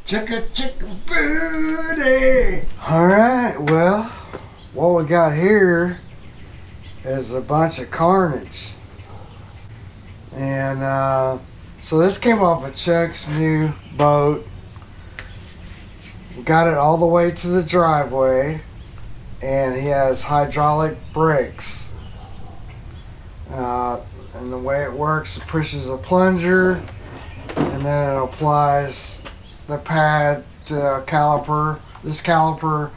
Chicka chicka booty. Alright, well, what we got here is a bunch of carnage. And so this came off of Chuck's new boat. Got it all the way to the driveway. And he has hydraulic brakes. And the way it works, it pushes a plunger and then it applies the pad to a caliper. This caliper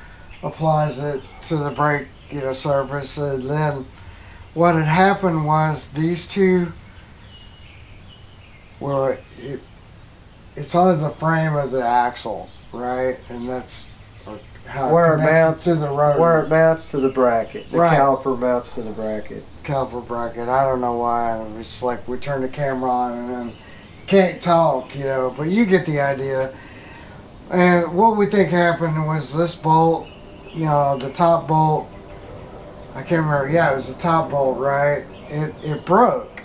applies it to the brake, surface. And then what had happened was these two were, it's under the frame of the axle, right? And that's how where it mounts to the rotor. Where it mounts to the bracket. The right. caliper mounts to the bracket. Caliper bracket. I don't know why. It's like we turn the camera on and then can't talk, but you get the idea. And what we think happened was this bolt, the top bolt, I can't remember, it was the top bolt, right? It broke.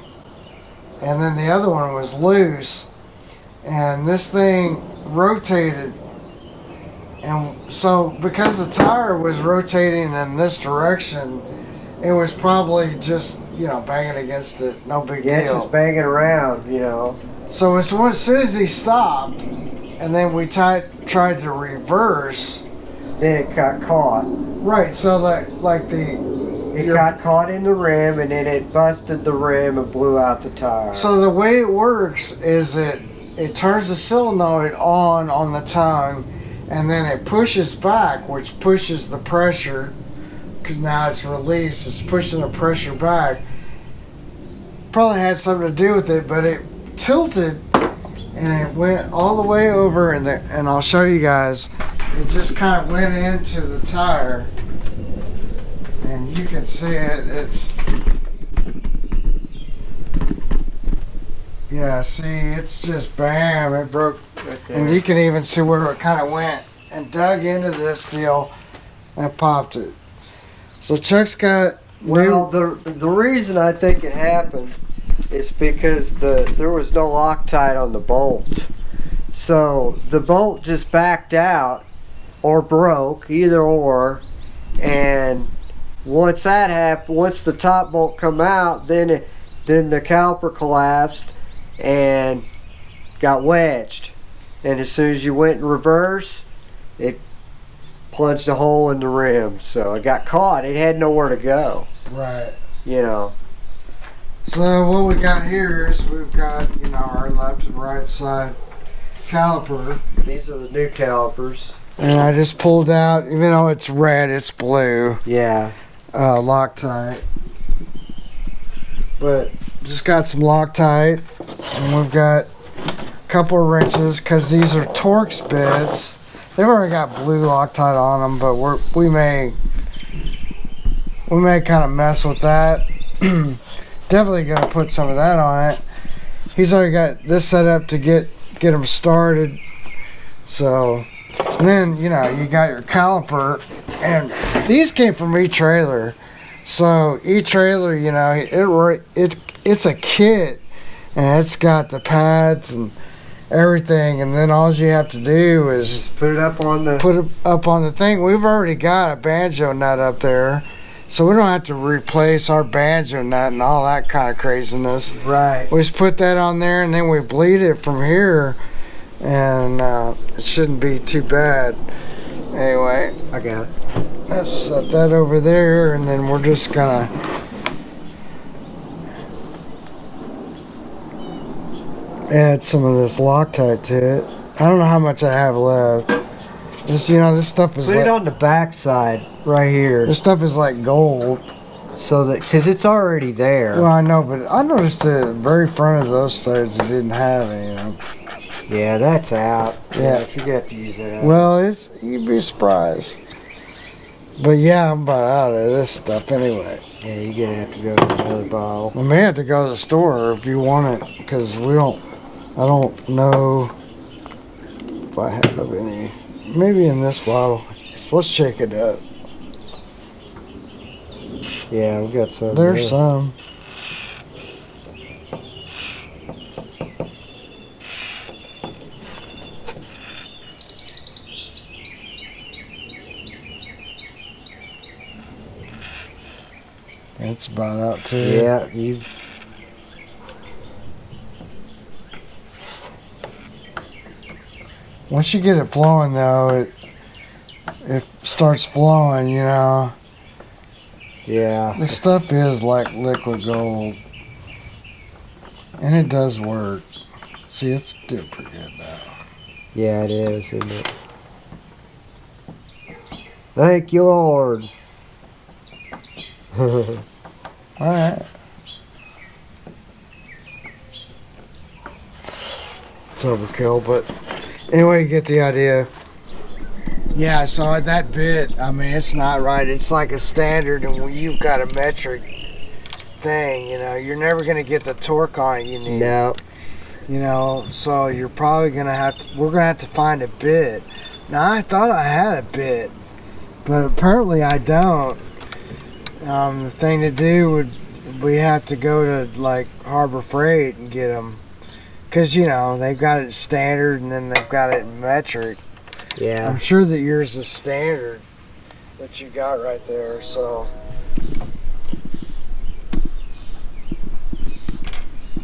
And then the other one was loose. And this thing rotated. And so because the tire was rotating in this direction, it was probably just, banging against it, no big deal. Yeah, it's just banging around, So as soon as he stopped, and then we tried to reverse. Then it got caught. Right, so it got caught in the rim, and then it busted the rim and blew out the tire. So the way it works is it turns the solenoid on the tongue, and then it pushes back, which pushes the pressure, because now it's released, it's pushing the pressure back. Probably had something to do with it, but it tilted and it went all the way over, and I'll show you guys. It just kind of went into the tire, and you can see it. It's just bam, it broke right there. And you can even see where it kind of went and dug into this deal and popped it. So Chuck's got the reason I think it happened is because there was no Loctite on the bolts. So the bolt just backed out or broke, either or, and once that happened, once the top bolt come out, then the caliper collapsed and got wedged. And as soon as you went in reverse, it plunged a hole in the rim. So it got caught. It had nowhere to go. right. So what we got here is we've got our left and right side caliper. these are the new calipers. And I just pulled out, even though it's red, it's blue. Yeah. Loctite. But just got some Loctite. And we've got a couple of wrenches because these are Torx bits. They've already got blue Loctite on them, but we may kind of mess with that. Definitely gonna put some of that on it. He's already got this set up to get him started. So, and then you got your caliper, and these came from E-Trailer. So E-Trailer, it's a kit, and it's got the pads and everything, and then all you have to do is Just put it up on the thing. We've already got a banjo nut up there, so we don't have to replace our banjo nut and all that kind of craziness. Right. We just put that on there, and then we bleed it from here, and it shouldn't be too bad. Anyway, I got it. let's set that over there, and then we're just gonna add some of this Loctite to it. I don't know how much I have left. This stuff is Put it on the back side right here. This stuff is like gold. So that, because it's already there. Well, I know, but I noticed the very front of those threads it didn't have any. Yeah, that's out. Yeah. You have to use that out. Well, you'd be surprised. But yeah, I'm about out of this stuff anyway. Yeah, you're gonna have to go to another bottle. We may have to go to the store if you want it, because I don't know if I have any. Maybe in this bottle. So let's shake it up. Yeah, we got some. There's there. some. It's about out too. Yeah, you. Once you get it flowing, though, it starts flowing. You know. Yeah. This stuff is like liquid gold, and it does work. See, it's doing pretty good now. Yeah, it is, isn't it? Thank you, Lord. All right. It's overkill, but anyway, you get the idea. Yeah, so that bit, I mean, it's not right. It's like a standard, and when you've got a metric thing, you know, you're never going to get the torque on it you need. No. You know, so you're probably going to have to, we're going to have to find a bit. Now, I thought I had a bit, but apparently I don't. The thing to do would, we have to go to, like, Harbor Freight and get them. Because, you know, they've got it standard, and then they've got it metric. Yeah. I'm sure that yours is standard that you got right there, so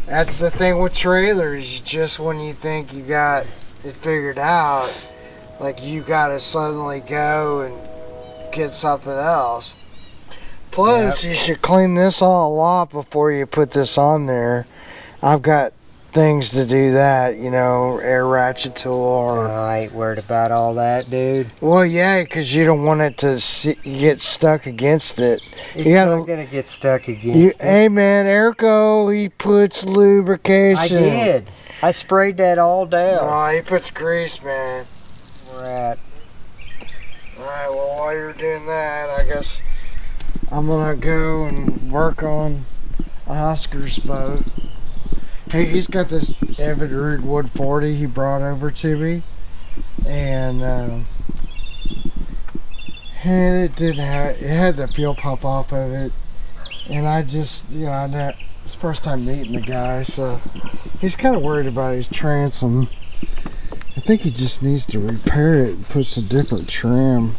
that's the thing with trailers. Just when you think you got it figured out, like you gotta suddenly go and get something else. Plus, you should clean this all off before you put this on there. I've got things to do that, you know, air ratchet tool or... I ain't worried about all that, dude. Well, yeah, because you don't want it to get stuck against it. It's gotta, not going to get stuck against it. Hey, man, Erico, he puts lubrication. I did. I sprayed that all down. Oh, he puts grease, man. We're at. Alright, well, while you're doing that, I guess I'm going to go and work on Oscar's boat. Hey, he's got this Evinrude Wood 40 he brought over to me, and it didn't have, it had the fuel pump off of it, and I just, you know, it's the first time meeting the guy, so he's kind of worried about his transom. I think he just needs to repair it and put some different trim.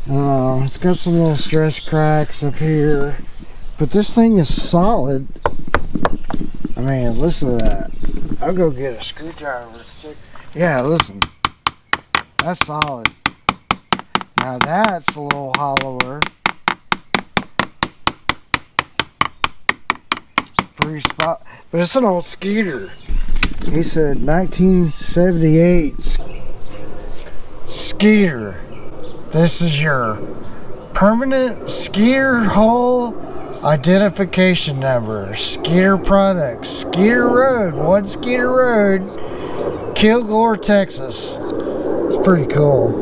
I don't know, it's got some little stress cracks up here, but this thing is solid. I mean, listen to that. I'll go get a screwdriver. Yeah, listen. That's solid. Now that's a little hollower. Pretty spot. But it's an old Skeeter. He said 1978 Skeeter. This is your permanent Skeeter hole identification number. Skeeter products. Skeeter Road. One Skeeter Road. Kilgore, Texas. It's pretty cool.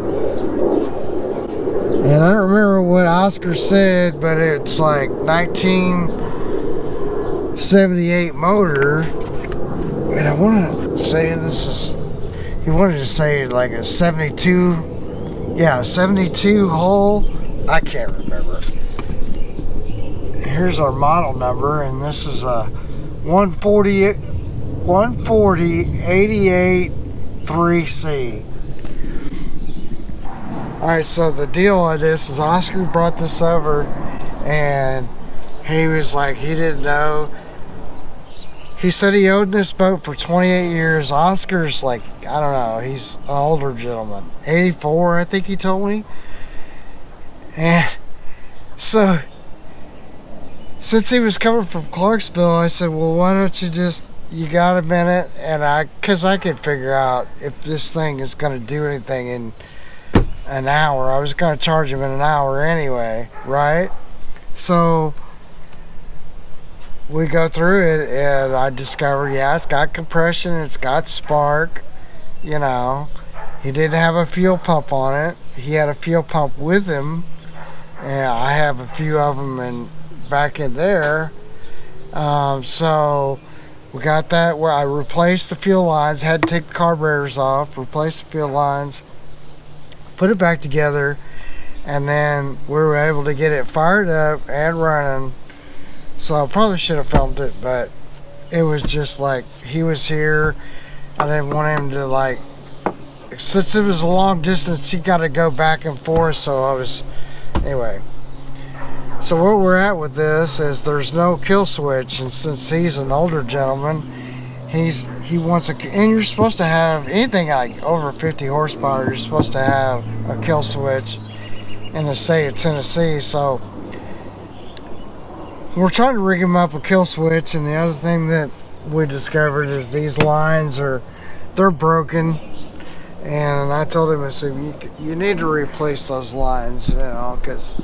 And I don't remember what Oscar said, but it's like 1978 motor. And I want to say this is, he wanted to say like a 72, yeah, 72 hole. I can't remember. Here's our model number, and this is a 140 88 3C. Alright, so the deal on this is Oscar brought this over, and he was like, he didn't know. He said he owned this boat for 28 years. Oscar's like, I don't know, he's an older gentleman. 84, I think he told me. And so, since he was coming from Clarksville, I said, well, why don't you just, you got a minute? And because I could figure out if this thing is going to do anything in an hour. I was going to charge him in an hour anyway, right? So we go through it, and I discovered, yeah, it's got compression, it's got spark, you know. He didn't have a fuel pump on it. He had a fuel pump with him, and I have a few of them back in there. So we got that where I replaced the fuel lines, had to take the carburetors off, replace the fuel lines, put it back together, and then we were able to get it fired up and running. So I probably should have filmed it, but it was just like, he was here, I didn't want him to, like, since it was a long distance, he got to go back and forth, so I was, anyway. So what we're at with this is there's no kill switch, and since he's an older gentleman, he wants and you're supposed to have anything like over 50 horsepower. You're supposed to have a kill switch in the state of Tennessee. So we're trying to rig him up a kill switch, and the other thing that we discovered is these lines they're broken. And I told him, I said, you need to replace those lines, you know, because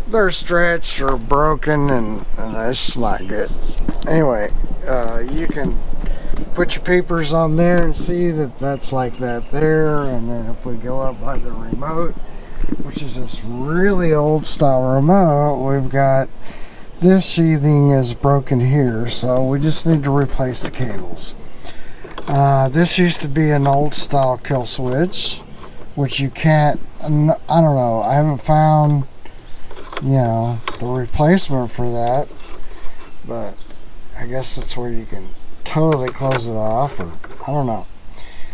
they're stretched or broken, and it's not good. Anyway, you can put your peepers on there and see that that's like that there. And then if we go up by the remote, which is this really old style remote, we've got this sheathing is broken here, so we just need to replace the cables. This used to be an old style kill switch, which you can't, I don't know, I haven't found, you know, the replacement for that, but I guess that's where you can totally close it off, or I don't know.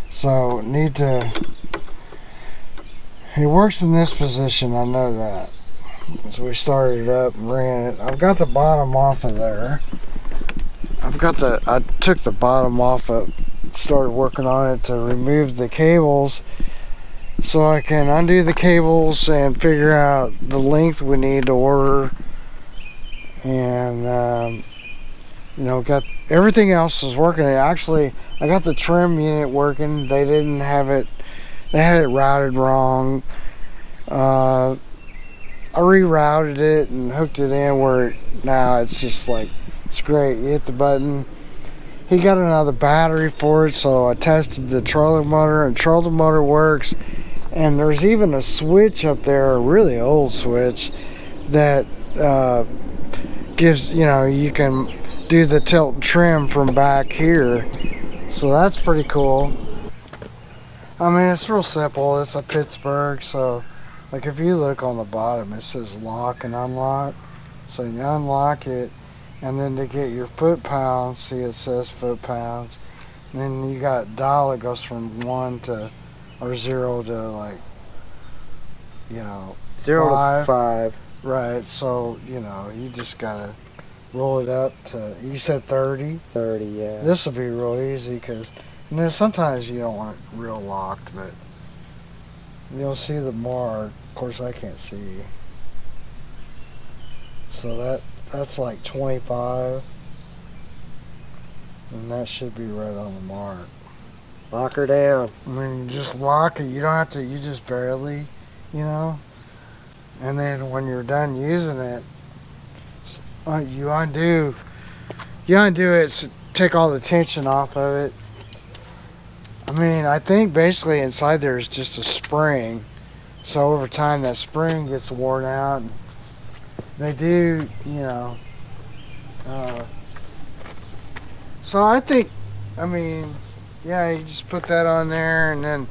So it works in this position, I know that. So we started it up and ran it. I've got the bottom off of there. I took the bottom off of, started working on it to remove the cables so I can undo the cables and figure out the length we need to order. And you know, got everything else is working. Actually, I got the trim unit working. They didn't have it, they had it routed wrong. I rerouted it and hooked it in where now it's just like, it's great. You hit the button. He got another battery for it, so I tested the trolling motor, and trolling motor works. And there's even a switch up there, a really old switch, that gives, you know, you can do the tilt and trim from back here. So that's pretty cool. I mean, it's real simple. It's a Pittsburgh, so like if you look on the bottom, it says lock and unlock. So you unlock it, and then to get your foot pounds, see it says foot pounds. And then you got dial that goes from 1 to, or 0 to, like, you know, 0 to 5. Right, so, you know, you just gotta roll it up to, you said 30? 30, yeah. This will be real easy, because, you know, sometimes you don't want it real locked, but you'll see the mark. Of course, I can't see. So that's like 25, and that should be right on the mark. Lock her down. I mean, you just lock it. You don't have to, you just barely, you know. And then when you're done using it, you undo it, so take all the tension off of it. I mean, I think basically inside there is just a spring. So over time that spring gets worn out. They do, you know. So I think, I mean, yeah, you just put that on there, and then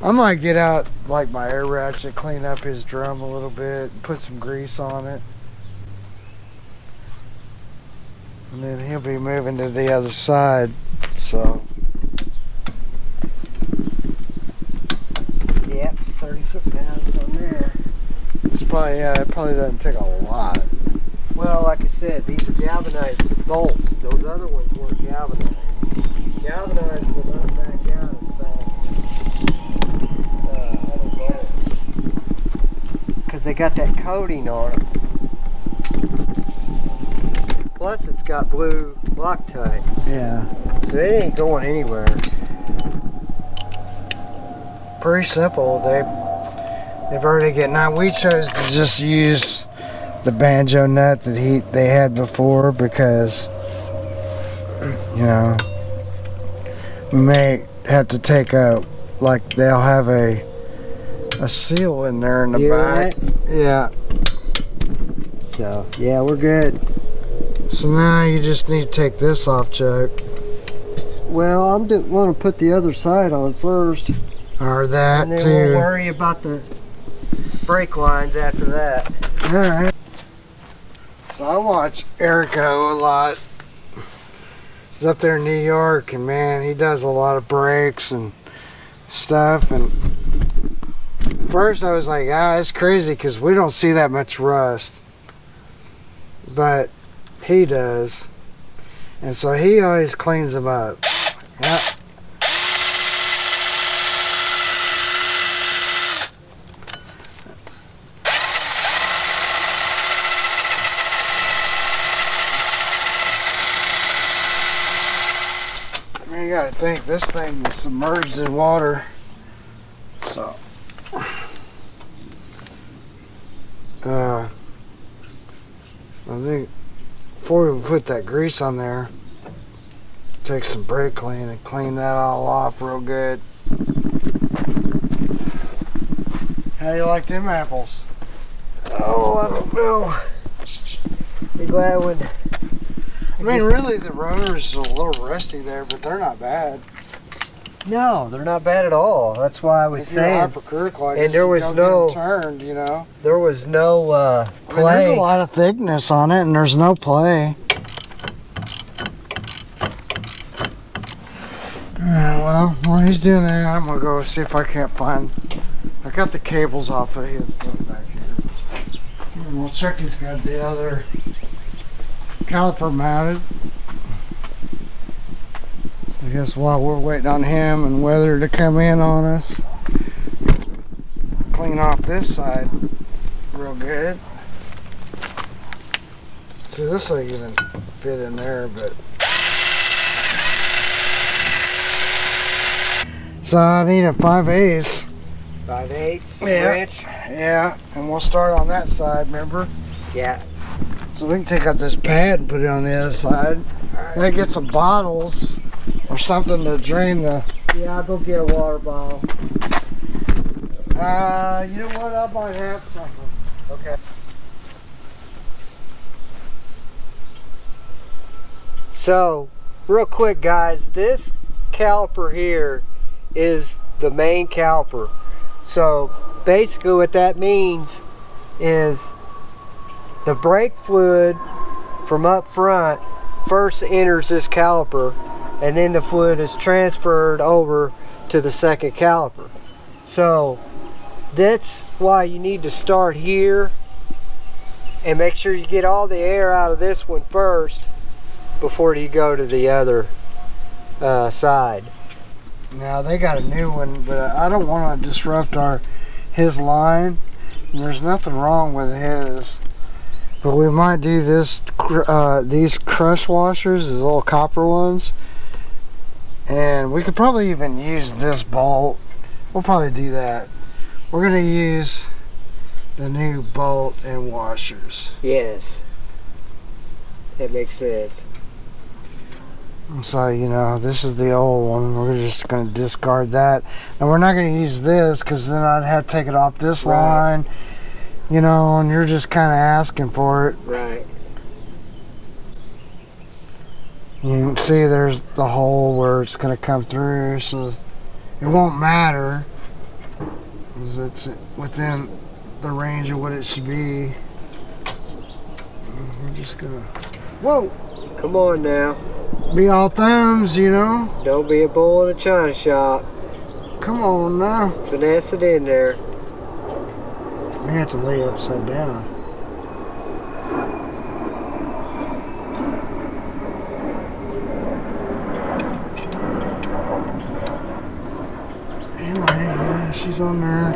I might get out like my air ratchet, clean up his drum a little bit, and put some grease on it. And then he'll be moving to the other side, so. Yep, it's 30 foot-pounds on there. It's probably, yeah, it probably doesn't take a lot. Well, like I said, these are galvanized bolts. Those other ones weren't galvanized. Galvanized will not back down as fast as other bolts, because they got that coating on them. Plus, it's got blue Loctite. Yeah. So it ain't going anywhere. Pretty simple. They've already got. Now we chose to just use the banjo nut that they had before, because, you know, we may have to take like they'll have a seal in there in the back. Yeah. So yeah, we're good. So now you just need to take this off, Chuck. Well, I'm going to put the other side on first. Or that and then too. We'll worry about the brake lines after that. Alright. So I watch Erico a lot. He's up there in New York, and man, he does a lot of brakes and stuff. And first I was like, it's crazy because we don't see that much rust. But he does. And so he always cleans them up. Yeah. I mean, you gotta think, this thing was submerged in water. So, I think before we put that grease on there, take some brake clean and clean that all off real good. How do you like them apples? Oh, I don't know. Be glad when. I mean, really, the rotor's a little rusty there, but they're not bad. No, they're not bad at all. That's why I was saying. Hypercritical, and there was no turned, you know. There was no play. There's a lot of thickness on it, and there's no play. Alright, well, while he's doing that, I'm gonna go see if I can't find. I got the cables off of his book back here. And we'll check he's got the other caliper mounted. So I guess while we're waiting on him and weather to come in on us, clean off this side real good. See, this will even fit in there, but. So I need a 5/8. 5/8 Yeah. wrench. Yeah, and we'll start on that side, remember? Yeah. So we can take out this pad and put it on the other side. Alright. And get some bottles or something to drain the. Yeah, I'll go get a water bottle. You know what? I might have something. Okay. So, real quick, guys, this caliper here is the main caliper. So basically what that means is the brake fluid from up front first enters this caliper, and then the fluid is transferred over to the second caliper. So that's why you need to start here and make sure you get all the air out of this one first before you go to the other side. Now they got a new one, but I don't want to disrupt his line. And there's nothing wrong with his, but we might do this. These crush washers, these little copper ones, and we could probably even use this bolt. We'll probably do that. We're gonna use the new bolt and washers. Yes, that makes sense. So, you know, this is the old one. We're just going to discard that. And we're not going to use this because then I'd have to take it off this line. You know, and you're just kind of asking for it. Right. You can see there's the hole where it's going to come through. So it won't matter because it's within the range of what it should be. We're just going to... Whoa! Come on now. Be all thumbs, you know. Don't be a bull in a china shop. Come on now. Finesse it in there. We have to lay upside down. Anyway, yeah, she's on there.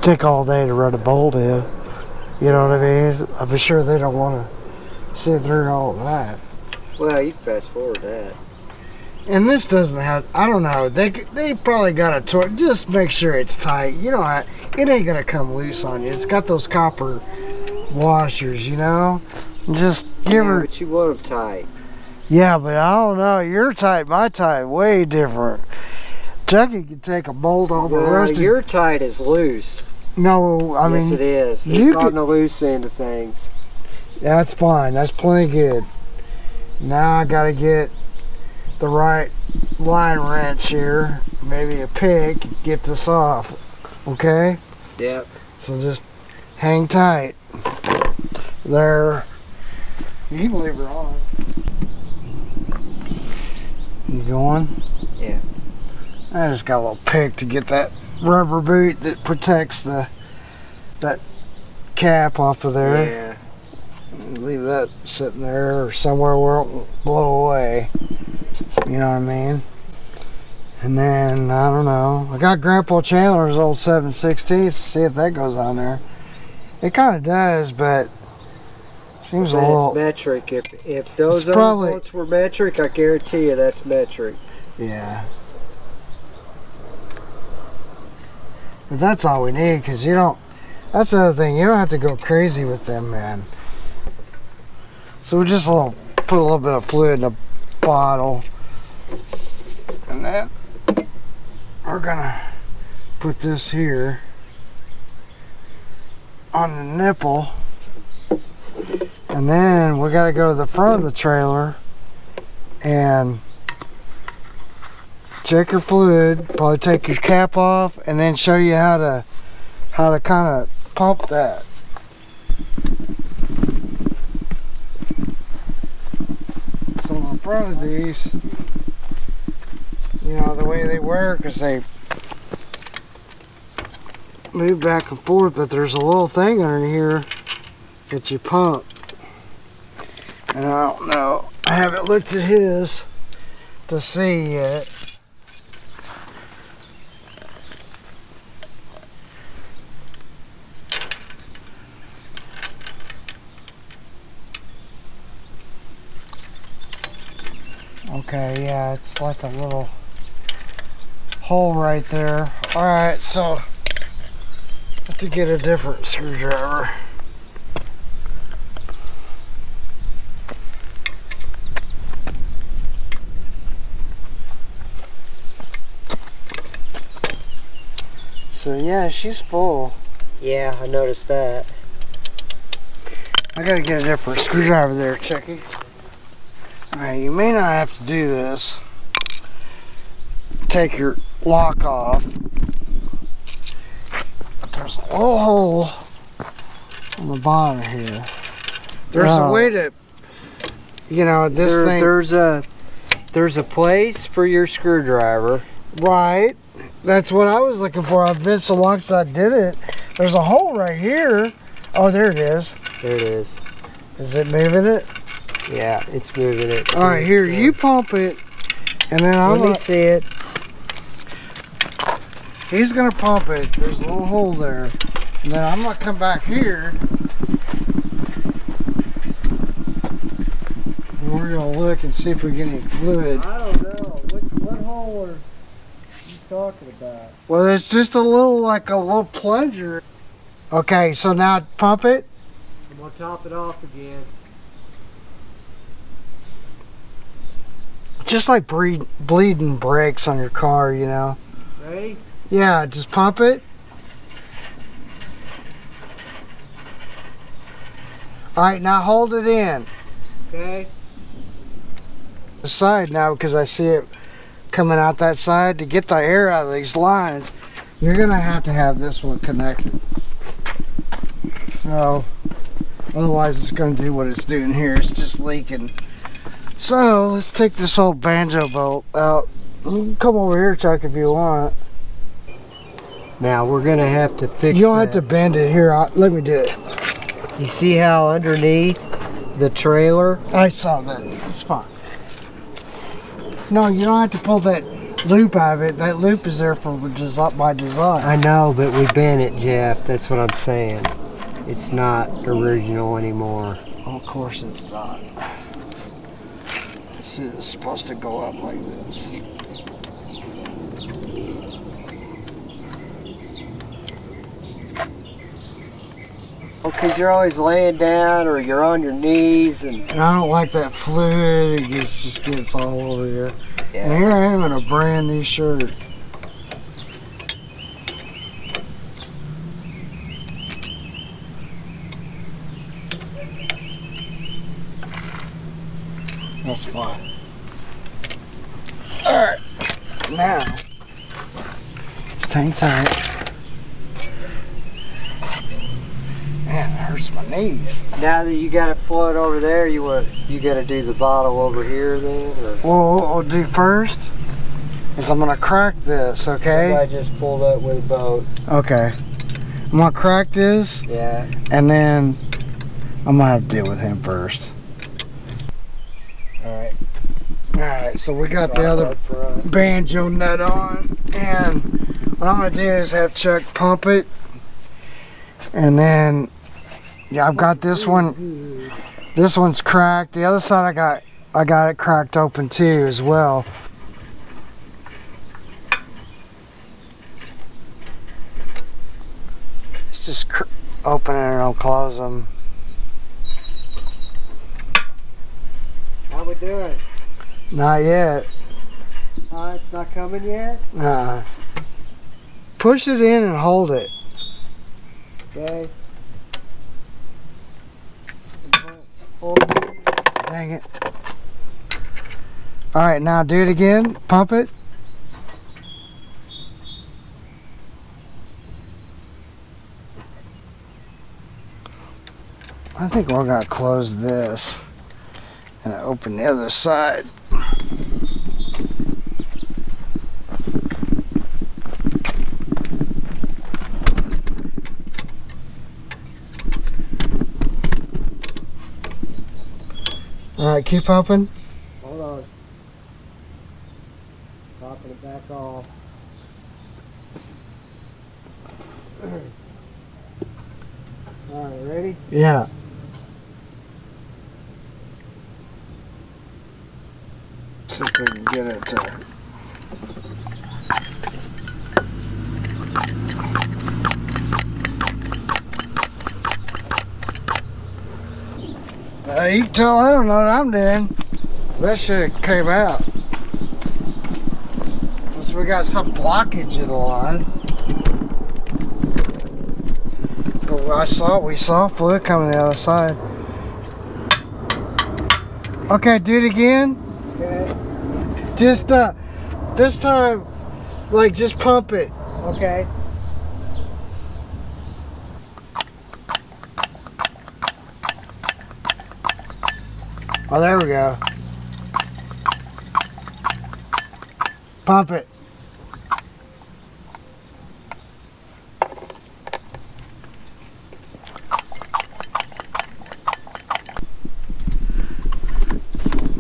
Take all day to run a bolt in. You know what I mean? I'm sure they don't want to sit through all that. Well, you can fast forward that. And this doesn't have, I don't know, they probably got a torque. Just make sure it's tight. You know, it ain't going to come loose on you. It's got those copper washers, you know? Just give her. But you want them tight. Yeah, but I don't know. Your tight, my tight, way different. Chucky could take a bolt off a rusted. Your tight is loose. No, I mean. Yes, it is. It's on the loose end of things. That's fine. That's plenty good. Now I got to get the right line wrench here. Maybe a pick. Get this off. Okay? Yep. So just hang tight. There. You can leave her on. You going? Yeah. I just got a little pick to get that rubber boot that protects that cap off of there. Yeah. Leave that sitting there or somewhere where it won't blow away. You know what I mean? And then, I don't know. I got Grandpa Chandler's old 7/16. See if that goes on there. It kind of does, but seems a little metric. If those other probably bolts were metric, I guarantee you that's metric. Yeah. But that's all we need, because you don't. That's the other thing. You don't have to go crazy with them, man. So we just put a little bit of fluid in a bottle, and then we're gonna put this here on the nipple, and then we gotta go to the front of the trailer and check your fluid, probably take your cap off, and then show you how to kind of pump that. So in front of these, you know, the way they work is they move back and forth, but there's a little thing under here that you pump. And I don't know, I haven't looked at his to see yet. Okay, yeah, it's like a little hole right there. Alright, so I have to get a different screwdriver. So yeah, she's full. Yeah, I noticed that. I gotta get a different screwdriver there, Chucky. Alright, you may not have to do this. Take your lock off. But there's a little hole on the bottom here. There's a way to, you know, there's a place for your screwdriver. Right. That's what I was looking for. I've been so long since I did it. There's a hole right here. Oh, there it is. There it is. Is it moving it? Yeah, it's moving it. All right, here, you pump it, and then Let me see it. He's gonna pump it. There's a little hole there. And then I'm gonna come back here, and we're gonna look and see if we get any fluid. I don't know. What hole are you talking about? Well, it's just a little plunger. Okay, so now pump it. I'm gonna top it off again. Just like bleeding brakes on your car, you know. Ready? Yeah, just pump it. All right, now hold it in. Okay. The side now, because I see it coming out that side. To get the air out of these lines, you're gonna have to have this one connected. So, otherwise it's gonna do what it's doing here. It's just leaking. So, let's take this old banjo bolt out. You can come over here, Chuck, if you want. Now we're gonna have to fix. You don't have to bend it here. Let me do it. You see how underneath the trailer? I saw that. It's fine. No, you don't have to pull that loop out of it. That loop is there for by design. I know, but we bent it, Jeff. That's what I'm saying. It's not original anymore. Oh, of course it's not. See, it's supposed to go up like this. Because you're always laying down or you're on your knees. And I don't like that fluid. It just gets all over here. Yeah. And here I am in a brand new shirt. That's fine. Alright. Now, just hang tight. Man, it hurts my knees. Now that you got it float over there, you got to do the bottle over here then? Or? Well, what we'll do first is I'm gonna crack this, okay? I just pulled up with a boat. Okay. I'm gonna crack this. Yeah. And then I'm gonna have to deal with him first. Alright. Alright, so we got the other banjo nut on. And what I'm gonna do is have Chuck pump it. And then, yeah, I've got this one. This one's cracked. The other side I got it cracked open too as well. It's just open and I'll close them. How we doing? Not yet. It's not coming yet? Nah. Push it in and hold it. Okay. Dang it. Alright, now do it again. Pump it. I think we're going to close this and open the other side. Alright, keep pumping. Hold on. Popping it back off. Alright, ready? Yeah. See if we can get it to... you can tell I don't know what I'm doing. That should have came out. Unless we got some blockage in the line. But we saw fluid coming the other side. Okay, do it again. Okay. Just this time, like, just pump it. Okay. Oh, there we go. Pump it.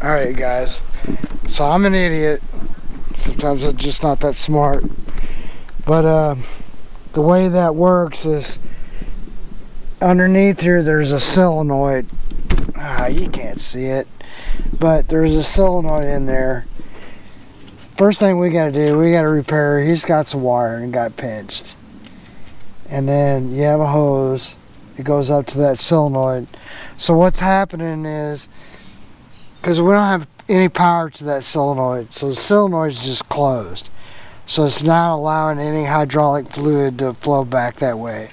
Alright, guys. So I'm an idiot. Sometimes I'm just not that smart. But the way that works is underneath here there's a solenoid. You can't see it, but there's a solenoid in there. First thing we got to do, we got to repair. He's got some wire and got pinched, and then you have a hose. It goes up to that solenoid. So what's happening is, because we don't have any power to that solenoid, so the solenoid's just closed. So it's not allowing any hydraulic fluid to flow back that way.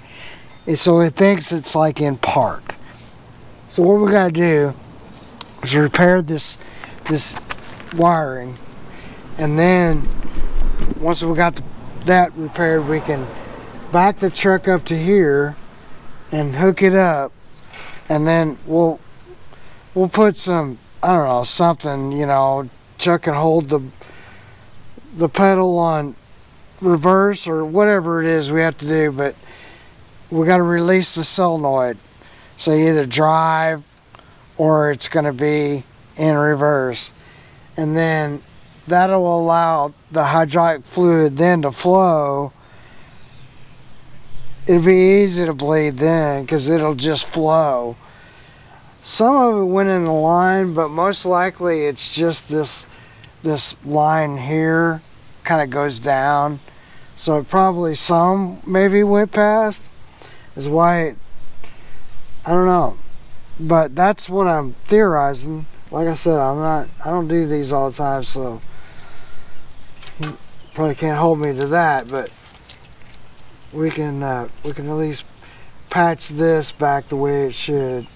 And so it thinks it's like in park. So what we gotta do is repair this wiring, and then once we got that repaired, we can back the truck up to here and hook it up, and then we'll put some, I don't know, something, you know, Chuck can hold the pedal on reverse or whatever it is we have to do, but we got to release the solenoid. So you either drive or it's going to be in reverse. And then that'll allow the hydraulic fluid then to flow. It'll be easy to bleed then because it'll just flow. Some of it went in the line, but most likely it's just this line here kind of goes down. So probably some maybe went past. Is why I don't know, but that's what I'm theorizing. Like I said, I don't do these all the time, so you probably can't hold me to that. But we can at least patch this back the way it should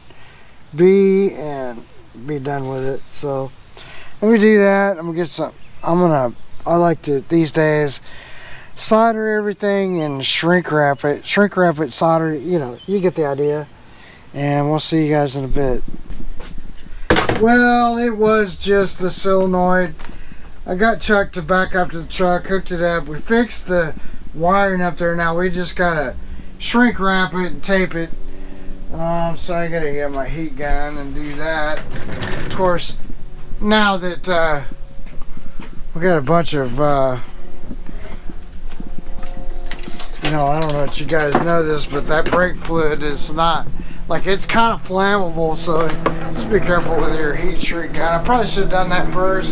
be and be done with it. So let me do that. I'm gonna get some. I like to these days solder everything and shrink wrap it, solder. You know, you get the idea. and we'll see you guys in a bit. Well, it was just the solenoid. I got Chuck to back up to the truck, hooked it up. We fixed the wiring up there. Now we just gotta shrink wrap it and tape it. So I gotta get my heat gun and do that. Of course, now that we got a bunch of you know, I don't know if you guys know this, but that brake fluid is not, like, it's kind of flammable, so just be careful with your heat shrink gun. I probably should have done that first.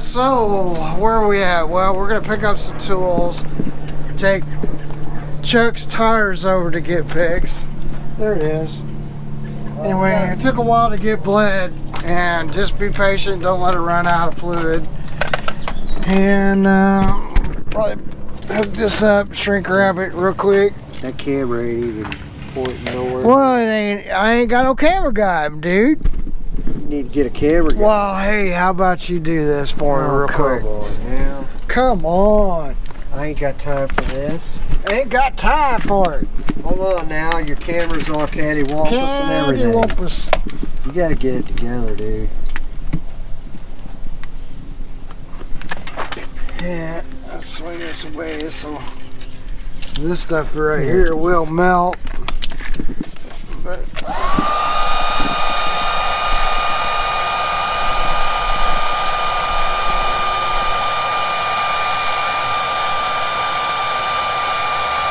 So where are we at? Well, we're gonna pick up some tools, take Chuck's tires over to get fixed. There it is. Anyway, it took a while to get bled, and just be patient, don't let it run out of fluid. And probably hook this up, shrink wrap it real quick. That camera ain't even pointing nowhere. Well, it ain't. I ain't got no camera guy, dude. You need to get a camera guy. Well, hey, how about you do this for me real quick? Come on now. Come on. I ain't got time for this. Ain't got time for it. Hold on now, your camera's all cattywampus and everything. Cattywampus. You gotta get it together, dude. Yeah, I'll swing this away so this stuff right here will melt. But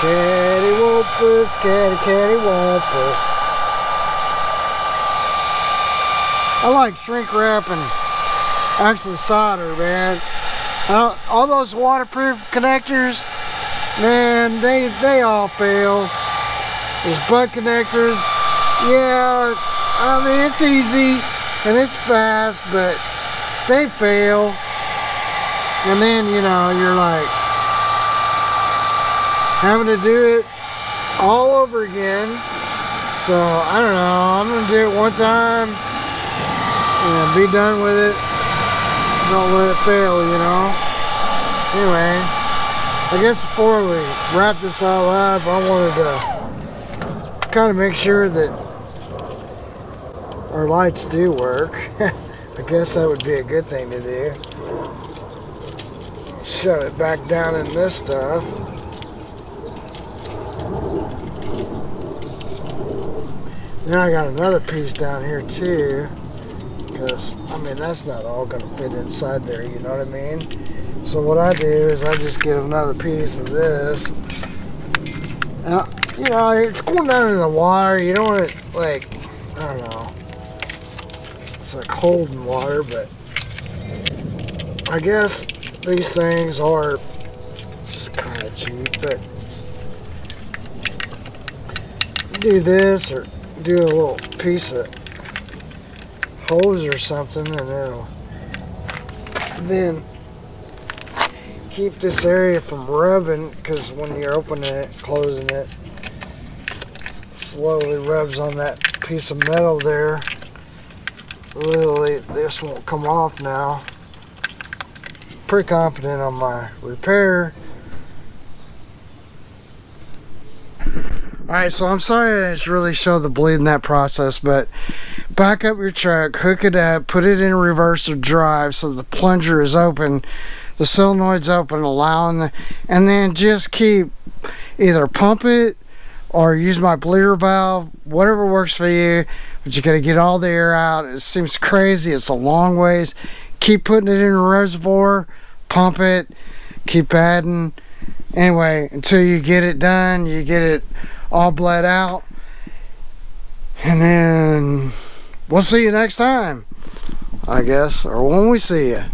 cattywampus, cattywampus. I like shrink wrap and actually solder, man. All those waterproof connectors, man, they all fail. There's butt connectors. Yeah, I mean, it's easy and it's fast, but they fail. And then, you know, you're like having to do it all over again. So, I don't know, I'm gonna do it one time and be done with it. Don't let it fail, you know. Anyway, I guess before we wrap this all up, I wanted to kind of make sure that our lights do work. I guess that would be a good thing to do. Shove it back down in this stuff. Then I got another piece down here too. Because, I mean, that's not all going to fit inside there, you know what I mean? So what I do is I just get another piece of this. Now, you know, it's going down in the water. You don't want it, like, I don't know. It's like holding water, but I guess these things are just kind of cheap. But do this or do a little piece of hose or something, and then keep this area from rubbing, because when you're opening it, closing it, slowly rubs on that piece of metal there. Literally, this won't come off now. Pretty confident on my repair. Alright, so I'm sorry I didn't really show the bleed in that process, but back up your truck, hook it up, put it in reverse or drive so the plunger is open, the solenoid's open, and then just keep, either pump it or use my bleeder valve, whatever works for you, but you gotta get all the air out. It seems crazy, it's a long ways. Keep putting it in a reservoir, pump it, keep adding. Anyway, until you get it done, you get it all bled out, and then we'll see you next time, I guess, or when we see you.